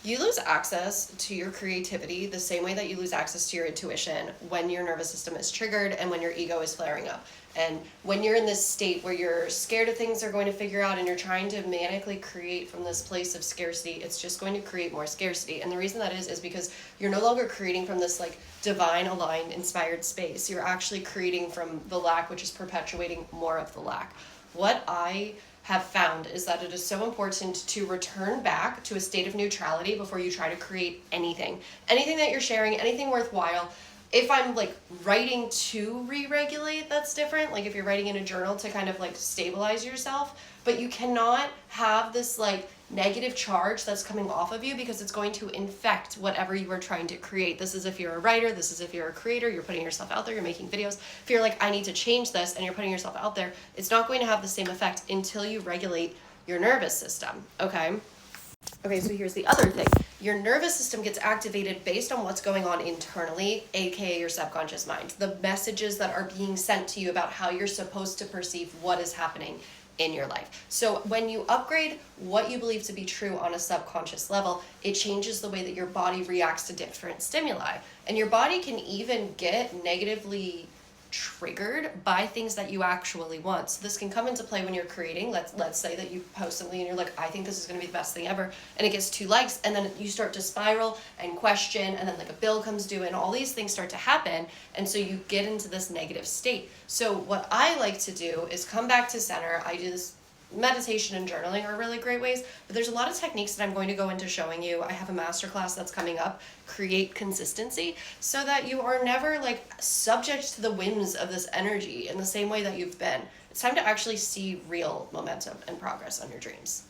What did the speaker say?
You lose access to your creativity the same way that you lose access to your intuition when your nervous system is triggered and when your ego is flaring up. And when you're in this state where you're scared of things they're going to figure out and you're trying to manically create from this place of scarcity, it's just going to create more scarcity. And the reason that is because you're no longer creating from this like divine, aligned, inspired space. You're actually creating from the lack, which is perpetuating more of the lack. What I have found is that it is so important to return back to a state of neutrality before you try to create anything. Anything that you're sharing, anything worthwhile. If I'm like writing to re-regulate, that's different. Like if you're writing in a journal to kind of like stabilize yourself, but you cannot have this like negative charge that's coming off of you because it's going to infect whatever you are trying to create. This is if you're a writer, this is if you're a creator, you're putting yourself out there, you're making videos. If you're like, I need to change this, and you're putting yourself out there, it's not going to have the same effect until you regulate your nervous system, okay? Okay, so here's the other thing. Your nervous system gets activated based on what's going on internally, aka your subconscious mind. The messages that are being sent to you about how you're supposed to perceive what is happening in your life. So when you upgrade what you believe to be true on a subconscious level, it changes the way that your body reacts to different stimuli. And your body can even get negatively triggered by things that you actually want. So this can come into play when you're creating. Let's say that you post something and you're like, I think this is going to be the best thing ever, and it gets 2 likes, and then you start to spiral and question, and then like a bill comes due, and all these things start to happen, and so you get into this negative state. So what I like to do is come back to center. I do this. Meditation and journaling are really great ways, but there's a lot of techniques that I'm going to go into showing you. I have a masterclass that's coming up, Create Consistency, so that you are never like subject to the whims of this energy in the same way that you've been. It's time to actually see real momentum and progress on your dreams.